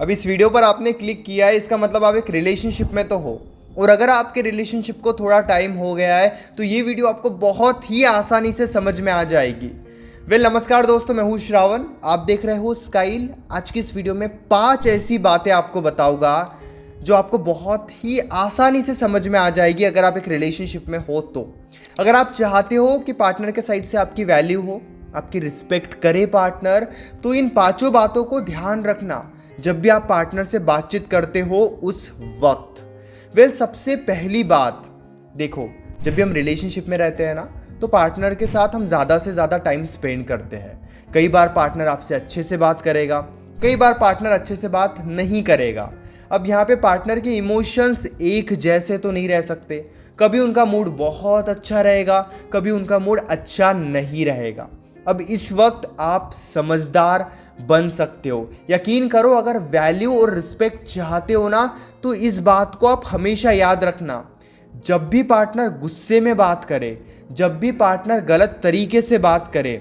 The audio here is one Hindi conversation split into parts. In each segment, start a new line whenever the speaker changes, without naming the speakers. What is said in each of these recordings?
अब इस वीडियो पर आपने क्लिक किया है, इसका मतलब आप एक रिलेशनशिप में तो हो। और अगर आपके रिलेशनशिप को थोड़ा टाइम हो गया है तो ये वीडियो आपको बहुत ही आसानी से समझ में आ जाएगी। नमस्कार दोस्तों, मैं हूँ श्रावण, आप देख रहे हो स्काइल। आज की इस वीडियो में 5 ऐसी बातें आपको बताऊंगा जो आपको बहुत ही आसानी से समझ में आ जाएगी अगर आप एक रिलेशनशिप में हो तो। अगर आप चाहते हो कि पार्टनर के साइड से आपकी वैल्यू हो, आपकी रिस्पेक्ट करे पार्टनर, तो इन 5 बातों को ध्यान रखना जब भी आप पार्टनर से बातचीत करते हो उस वक्त। सबसे पहली बात देखो, जब भी हम रिलेशनशिप में रहते हैं ना, तो पार्टनर के साथ हम ज़्यादा से ज़्यादा टाइम स्पेंड करते हैं। कई बार पार्टनर आपसे अच्छे से बात करेगा, कई बार पार्टनर अच्छे से बात नहीं करेगा। अब यहाँ पे पार्टनर के इमोशंस एक जैसे तो नहीं रह सकते। कभी उनका मूड बहुत अच्छा रहेगा, कभी उनका मूड अच्छा नहीं रहेगा। अब इस वक्त आप समझदार बन सकते हो। यकीन करो, अगर वैल्यू और रिस्पेक्ट चाहते हो ना, तो इस बात को आप हमेशा याद रखना। जब भी पार्टनर गुस्से में बात करे, जब भी पार्टनर गलत तरीके से बात करे,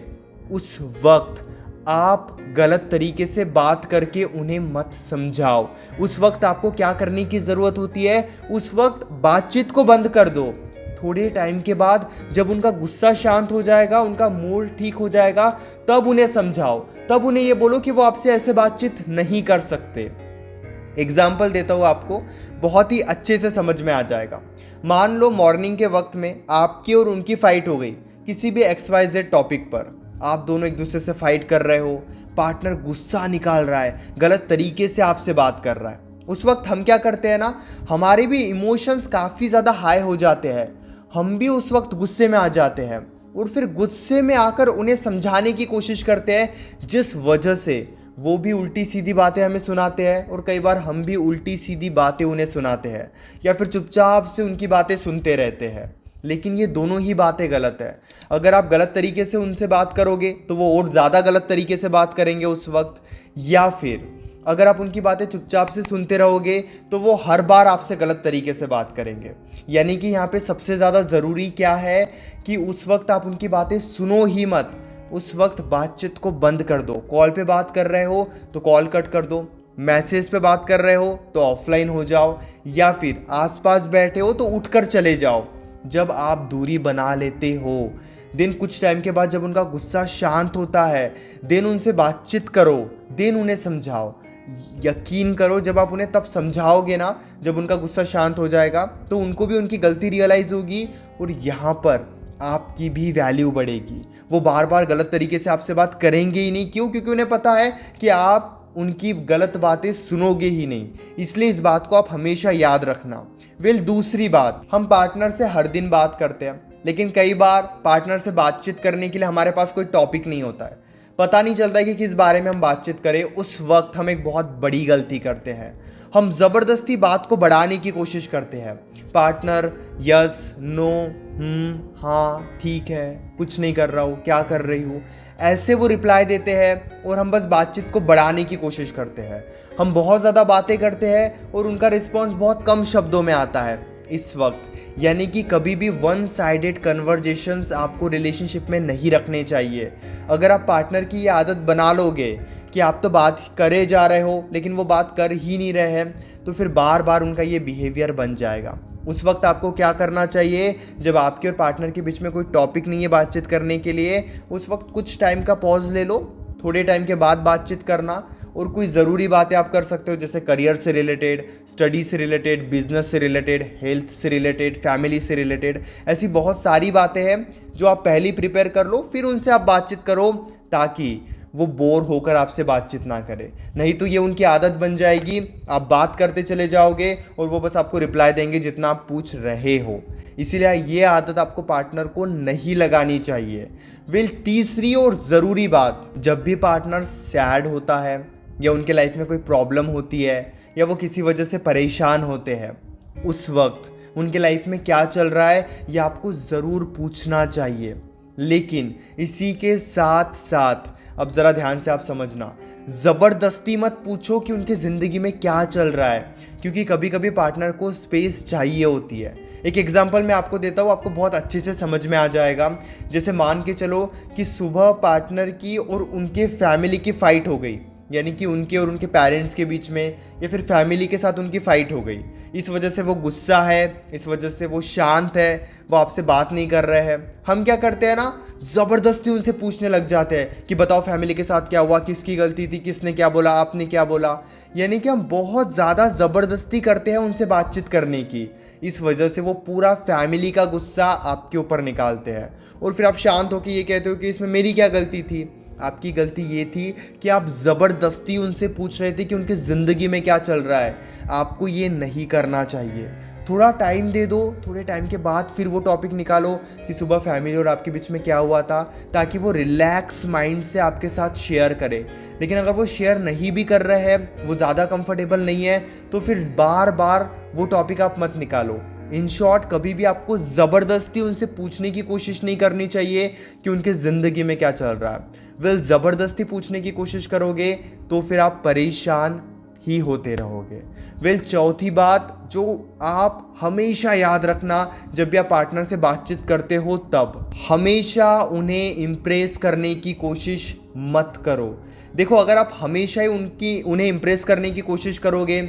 उस वक्त आप गलत तरीके से बात करके उन्हें मत समझाओ। उस वक्त आपको क्या करने की ज़रूरत होती है? उस वक्त बातचीत को बंद कर दो। थोड़े टाइम के बाद जब उनका गुस्सा शांत हो जाएगा, उनका मूड ठीक हो जाएगा, तब उन्हें समझाओ। तब उन्हें ये बोलो कि वो आपसे ऐसे बातचीत नहीं कर सकते। एग्जाम्पल देता हूँ आपको, बहुत ही अच्छे से समझ में आ जाएगा। मान लो मॉर्निंग के वक्त में आपकी और उनकी फाइट हो गई किसी भी XYZ टॉपिक पर। आप दोनों एक दूसरे से फाइट कर रहे हो, पार्टनर गुस्सा निकाल रहा है, गलत तरीके से आपसे बात कर रहा है। उस वक्त हम क्या करते हैं ना, हमारे भी इमोशंस काफ़ी ज़्यादा हाई हो जाते हैं। हम भी उस वक्त गुस्से में आ जाते हैं और फिर गुस्से में आकर उन्हें समझाने की कोशिश करते हैं, जिस वजह से वो भी उल्टी सीधी बातें हमें सुनाते हैं और कई बार हम भी उल्टी सीधी बातें उन्हें सुनाते हैं, या फिर चुपचाप से उनकी बातें सुनते रहते हैं। लेकिन ये दोनों ही बातें गलत है। अगर आप गलत तरीके से उनसे बात करोगे तो वो और ज़्यादा गलत तरीके से बात करेंगे उस वक्त, या फिर अगर आप उनकी बातें चुपचाप से सुनते रहोगे तो वो हर बार आपसे गलत तरीके से बात करेंगे। यानी कि यहाँ पे सबसे ज़्यादा ज़रूरी क्या है कि उस वक्त आप उनकी बातें सुनो ही मत। उस वक्त बातचीत को बंद कर दो। कॉल पे बात कर रहे हो तो कॉल कट कर दो, मैसेज पे बात कर रहे हो तो ऑफलाइन हो जाओ, या फिर आसपास बैठे हो तो उठकर चले जाओ। जब आप दूरी बना लेते हो, देन कुछ टाइम के बाद जब उनका गुस्सा शांत होता है, देन उनसे बातचीत करो, देन उन्हें समझाओ। यकीन करो, जब आप उन्हें तब समझाओगे ना, जब उनका गुस्सा शांत हो जाएगा, तो उनको भी उनकी गलती रियलाइज़ होगी और यहाँ पर आपकी भी वैल्यू बढ़ेगी। वो बार बार गलत तरीके से आपसे बात करेंगे ही नहीं। क्यों? क्योंकि उन्हें पता है कि आप उनकी गलत बातें सुनोगे ही नहीं। इसलिए इस बात को आप हमेशा याद रखना। दूसरी बात, हम पार्टनर से हर दिन बात करते हैं, लेकिन कई बार पार्टनर से बातचीत करने के लिए हमारे पास कोई टॉपिक नहीं होता है। पता नहीं चलता है कि किस बारे में हम बातचीत करें। उस वक्त हम एक बहुत बड़ी गलती करते हैं। हम ज़बरदस्ती बात को बढ़ाने की कोशिश करते हैं। पार्टनर यस, नो, हाँ, ठीक है, कुछ नहीं कर रहा हूँ, क्या कर रही हूँ, ऐसे वो रिप्लाई देते हैं और हम बस बातचीत को बढ़ाने की कोशिश करते हैं। हम बहुत ज़्यादा बातें करते हैं और उनका रिस्पॉन्स बहुत कम शब्दों में आता है इस वक्त। यानी कि कभी भी वन साइडेड कन्वर्जेशंस आपको रिलेशनशिप में नहीं रखने चाहिए। अगर आप पार्टनर की ये आदत बना लोगे कि आप तो बात करे जा रहे हो लेकिन वो बात कर ही नहीं रहे हैं, तो फिर बार बार उनका ये बिहेवियर बन जाएगा। उस वक्त आपको क्या करना चाहिए? जब आपके और पार्टनर के बीच में कोई टॉपिक नहीं है बातचीत करने के लिए, उस वक्त कुछ टाइम का पॉज ले लो, थोड़े टाइम के बाद बातचीत करना। और कोई ज़रूरी बातें आप कर सकते हो, जैसे करियर से रिलेटेड, स्टडी से रिलेटेड, बिजनेस से रिलेटेड, हेल्थ से रिलेटेड, फैमिली से रिलेटेड। ऐसी बहुत सारी बातें हैं जो आप पहले ही प्रिपेयर कर लो, फिर उनसे आप बातचीत करो, ताकि वो बोर होकर आपसे बातचीत ना करे। नहीं तो ये उनकी आदत बन जाएगी, आप बात करते चले जाओगे और वो बस आपको रिप्लाई देंगे जितना आप पूछ रहे हो। इसीलिए ये आदत आपको पार्टनर को नहीं लगानी चाहिए। तीसरी और ज़रूरी बात, जब भी पार्टनर सैड होता है या उनके लाइफ में कोई प्रॉब्लम होती है या वो किसी वजह से परेशान होते हैं, उस वक्त उनके लाइफ में क्या चल रहा है ये आपको ज़रूर पूछना चाहिए। लेकिन इसी के साथ साथ अब ज़रा ध्यान से आप समझना, ज़बरदस्ती मत पूछो कि उनके ज़िंदगी में क्या चल रहा है, क्योंकि कभी कभी पार्टनर को स्पेस चाहिए होती है। एक एग्जांपल मैं आपको देता हूँ, आपको बहुत अच्छे से समझ में आ जाएगा। जैसे मान के चलो कि सुबह पार्टनर की और उनके फैमिली की फ़ाइट हो गई, यानी कि उनके और उनके पेरेंट्स के बीच में या फिर फैमिली के साथ उनकी फ़ाइट हो गई, इस वजह से वो गुस्सा है, इस वजह से वो शांत है, वो आपसे बात नहीं कर रहे हैं, हम क्या करते हैं ना, ज़बरदस्ती उनसे पूछने लग जाते हैं कि बताओ फैमिली के साथ क्या हुआ, किसकी गलती थी, किसने क्या बोला, आपने क्या बोला। यानी कि हम बहुत ज़्यादा ज़बरदस्ती करते हैं उनसे बातचीत करने की। इस वजह से वो पूरा फैमिली का गुस्सा आपके ऊपर निकालते हैं और फिर आप शांत होकर ये कहते हो कि इसमें मेरी क्या गलती थी। आपकी गलती ये थी कि आप ज़बरदस्ती उनसे पूछ रहे थे कि उनके ज़िंदगी में क्या चल रहा है। आपको ये नहीं करना चाहिए। थोड़ा टाइम दे दो, थोड़े टाइम के बाद फिर वो टॉपिक निकालो कि सुबह फैमिली और आपके बीच में क्या हुआ था, ताकि वो रिलैक्स माइंड से आपके साथ शेयर करे। लेकिन अगर वो शेयर नहीं भी कर रहे हैं, वो ज़्यादा कंफर्टेबल नहीं है, तो फिर बार बार वो टॉपिक आप मत निकालो। इन शॉर्ट, कभी भी आपको ज़बरदस्ती उनसे पूछने की कोशिश नहीं करनी चाहिए कि उनके ज़िंदगी में क्या चल रहा है। ज़बरदस्ती पूछने की कोशिश करोगे तो फिर आप परेशान ही होते रहोगे। चौथी बात जो आप हमेशा याद रखना जब भी आप पार्टनर से बातचीत करते हो, तब हमेशा उन्हें इम्प्रेस करने की कोशिश मत करो। देखो, अगर आप हमेशा ही उन्हें इम्प्रेस करने की कोशिश करोगे,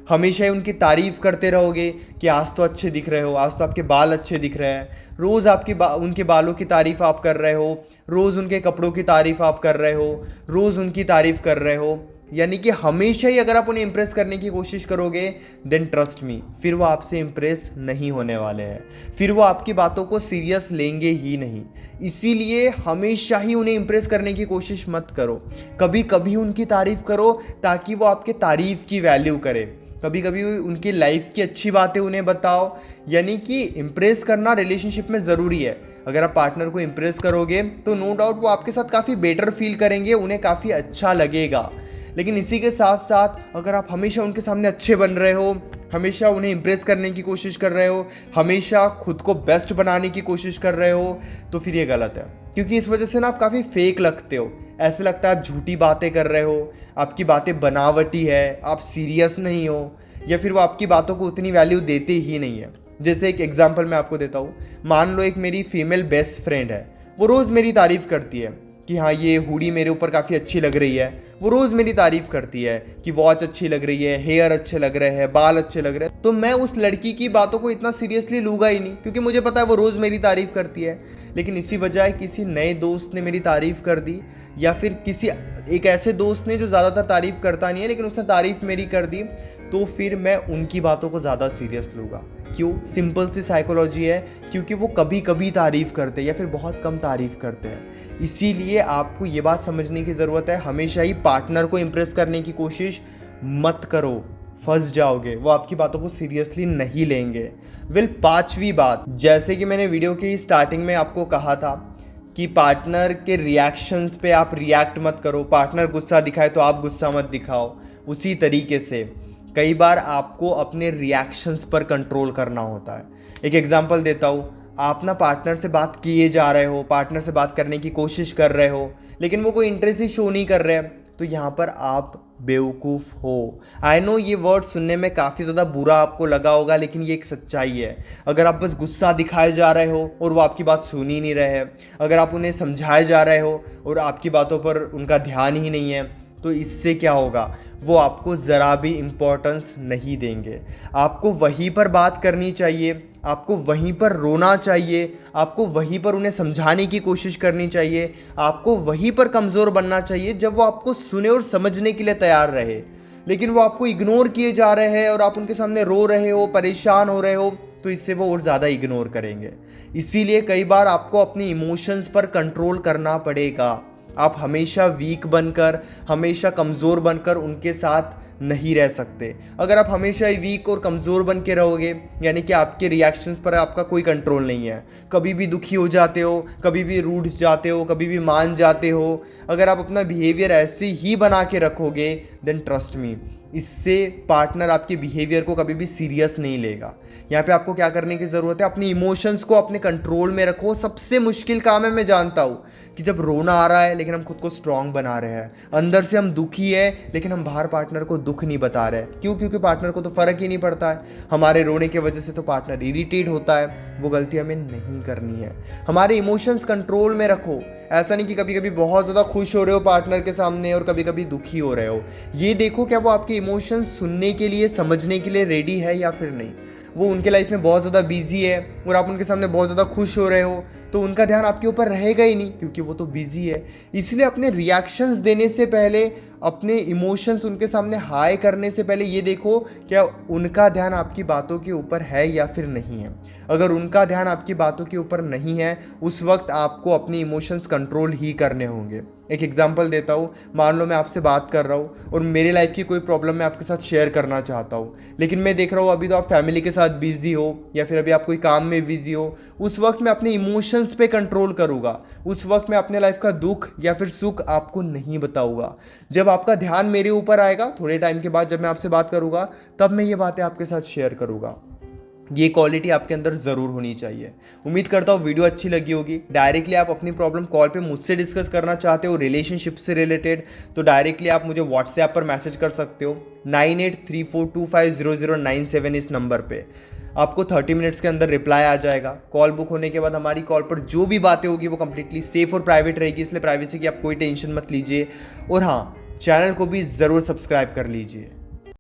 हमेशा ही उनकी तारीफ़ करते रहोगे कि आज तो अच्छे दिख रहे हो, आज तो आपके बाल अच्छे दिख रहे हैं, रोज़ उनके बालों की तारीफ़ आप कर रहे हो, रोज़ उनके कपड़ों की तारीफ़ आप कर रहे हो, रोज़ उनकी तारीफ़ कर रहे हो, यानी कि हमेशा ही अगर आप उन्हें इम्प्रेस करने की कोशिश करोगे, देन ट्रस्ट मी, फिर वो आपसे इम्प्रेस नहीं होने वाले हैं, फिर वो आपकी बातों को सीरियस लेंगे ही नहीं। इसीलिए हमेशा ही उन्हें इम्प्रेस करने की कोशिश मत करो। कभी कभी उनकी तारीफ़ करो ताकि वो आपके तारीफ़ की वैल्यू करे। कभी कभी उनकी लाइफ की अच्छी बातें उन्हें बताओ। यानी कि इम्प्रेस करना रिलेशनशिप में ज़रूरी है। अगर आप पार्टनर को इम्प्रेस करोगे तो नो डाउट वो आपके साथ काफ़ी बेटर फील करेंगे, उन्हें काफ़ी अच्छा लगेगा। लेकिन इसी के साथ साथ अगर आप हमेशा उनके सामने अच्छे बन रहे हो, हमेशा उन्हें इम्प्रेस करने की कोशिश कर रहे हो, हमेशा खुद को बेस्ट बनाने की कोशिश कर रहे हो, तो फिर ये गलत है। क्योंकि इस वजह से ना आप काफ़ी फेक लगते हो। ऐसे लगता है आप झूठी बातें कर रहे हो, आपकी बातें बनावटी है, आप सीरियस नहीं हो, या फिर वो आपकी बातों को उतनी वैल्यू देते ही नहीं है। जैसे एक एग्जांपल मैं आपको देता हूँ। मान लो एक मेरी फीमेल बेस्ट फ्रेंड है, वो रोज़ मेरी तारीफ़ करती है कि हाँ ये हुडी मेरे ऊपर काफ़ी अच्छी लग रही है। वो रोज़ मेरी तारीफ़ करती है कि वॉच अच्छी लग रही है, हेयर अच्छे लग रहे हैं, बाल अच्छे लग रहे हैं। तो मैं उस लड़की की बातों को इतना सीरियसली लूँगा ही नहीं, क्योंकि मुझे पता है वो रोज़ मेरी तारीफ़ करती है। लेकिन इसी बजाय किसी नए दोस्त ने मेरी तारीफ़ कर दी, या फिर किसी एक ऐसे दोस्त ने जो ज़्यादातर तारीफ़ करता नहीं है लेकिन उसने तारीफ़ मेरी कर दी, तो फिर मैं उनकी बातों को ज़्यादा सीरियस लूँगा। क्यों? सिंपल सी साइकोलॉजी है, क्योंकि वो कभी कभी तारीफ़ करते हैं या फिर बहुत कम तारीफ़ करते हैं। इसीलिए आपको ये बात समझने की ज़रूरत है, हमेशा ही पार्टनर को इम्प्रेस करने की कोशिश मत करो, फंस जाओगे, वो आपकी बातों को सीरियसली नहीं लेंगे। पांचवी बात, जैसे कि मैंने वीडियो की स्टार्टिंग में आपको कहा था कि पार्टनर के रिएक्शंस पे आप रिएक्ट मत करो। पार्टनर गुस्सा दिखाए तो आप गुस्सा मत दिखाओ। उसी तरीके से कई बार आपको अपने रिएक्शंस पर कंट्रोल करना होता है। एक एग्जांपल देता हूँ। आप ना पार्टनर से बात किए जा रहे हो, पार्टनर से बात करने की कोशिश कर रहे हो, लेकिन वो कोई इंटरेस्ट ही शो नहीं कर रहे हैं, तो यहाँ पर आप बेवकूफ़ हो। आई नो ये वर्ड सुनने में काफ़ी ज़्यादा बुरा आपको लगा होगा, लेकिन ये एक सच्चाई है। अगर आप बस गुस्सा दिखाए जा रहे हो और वो आपकी बात सुन ही नहीं रहे हैं, अगर आप उन्हें समझाए जा रहे हो और आपकी बातों पर उनका ध्यान ही नहीं है, तो इससे क्या होगा, वो आपको ज़रा भी इम्पोर्टेंस नहीं देंगे। आपको वहीं पर बात करनी चाहिए, आपको वहीं पर रोना चाहिए, आपको वहीं पर उन्हें समझाने की कोशिश करनी चाहिए, आपको वहीं पर कमज़ोर बनना चाहिए जब वो आपको सुने और समझने के लिए तैयार रहे। लेकिन वो आपको इग्नोर किए जा रहे हैं और आप उनके सामने रो रहे हो, परेशान हो रहे हो, तो इससे वो और ज़्यादा इग्नोर करेंगे। इसीलिए कई बार आपको अपने इमोशंस पर कंट्रोल करना पड़ेगा। आप हमेशा वीक बनकर, हमेशा कमज़ोर बनकर उनके साथ नहीं रह सकते। अगर आप हमेशा ही वीक और कमज़ोर बन के रहोगे, यानी कि आपके रिएक्शंस पर आपका कोई कंट्रोल नहीं है, कभी भी दुखी हो जाते हो, कभी भी रूठ जाते हो, कभी भी मान जाते हो, अगर आप अपना बिहेवियर ऐसे ही बना के रखोगे, देन ट्रस्ट मी, इससे पार्टनर आपके बिहेवियर को कभी भी सीरियस नहीं लेगा। यहाँ पे आपको क्या करने की ज़रूरत है, अपनी इमोशंस को अपने कंट्रोल में रखो। सबसे मुश्किल काम है, मैं जानता हूँ, कि जब रोना आ रहा है लेकिन हम खुद को स्ट्रांग बना रहे हैं, अंदर से हम दुखी है लेकिन हम बाहर पार्टनर को दुख नहीं बता रहे हैं। क्यों? क्योंकि पार्टनर को तो फ़र्क ही नहीं पड़ता है। हमारे रोने की वजह से तो पार्टनर इरिटेट होता है। वो गलती हमें नहीं करनी है। हमारे इमोशंस कंट्रोल में रखो। ऐसा नहीं कि कभी कभी बहुत ज़्यादा खुश हो रहे हो पार्टनर के सामने और कभी कभी दुखी हो रहे हो। ये देखो क्या वो आपके इमोशंस सुनने के लिए, समझने के लिए रेडी है या फिर नहीं। वो उनके लाइफ में बहुत ज़्यादा बिजी है और आप उनके सामने बहुत ज़्यादा खुश हो रहे हो, तो उनका ध्यान आपके ऊपर रहेगा ही नहीं, क्योंकि वो तो बिजी है। इसलिए अपने रिएक्शंस देने से पहले, अपने इमोशंस उनके सामने हाई करने से पहले ये देखो क्या उनका ध्यान आपकी बातों के ऊपर है या फिर नहीं है। अगर उनका ध्यान आपकी बातों के ऊपर नहीं है, उस वक्त आपको अपनी इमोशंस कंट्रोल ही करने होंगे। एक एग्जांपल देता हूँ। मान लो मैं आपसे बात कर रहा हूँ और मेरे लाइफ की कोई प्रॉब्लम मैं आपके साथ शेयर करना चाहता हूँ, लेकिन मैं देख रहा हूँ अभी तो आप फैमिली के साथ बिजी हो या फिर अभी आप कोई काम में बिजी हो। उस वक्त मैं अपने इमोशंस पे कंट्रोल करूँगा। उस वक्त मैं अपने लाइफ का दुख या फिर सुख आपको नहीं बताऊँगा। जब आपका ध्यान मेरे ऊपर आएगा, थोड़े टाइम के बाद जब मैं आपसे बात करूँगा, तब मैं ये बातें आपके साथ शेयर करूँगा। ये क्वालिटी आपके अंदर ज़रूर होनी चाहिए। उम्मीद करता हूँ वीडियो अच्छी लगी होगी। डायरेक्टली आप अपनी प्रॉब्लम कॉल पे मुझसे डिस्कस करना चाहते हो रिलेशनशिप से रिलेटेड, तो डायरेक्टली आप मुझे व्हाट्सएप पर मैसेज कर सकते हो 9834250097 इस नंबर पे। आपको 30 मिनट्स के अंदर रिप्लाई आ जाएगा। कॉल बुक होने के बाद हमारी कॉल पर जो भी बातें होगी वो कंप्लीटली सेफ और प्राइवेट रहेगी, इसलिए प्राइवेसी की आप कोई टेंशन मत लीजिए। और हाँ, चैनल को भी ज़रूर सब्सक्राइब कर लीजिए।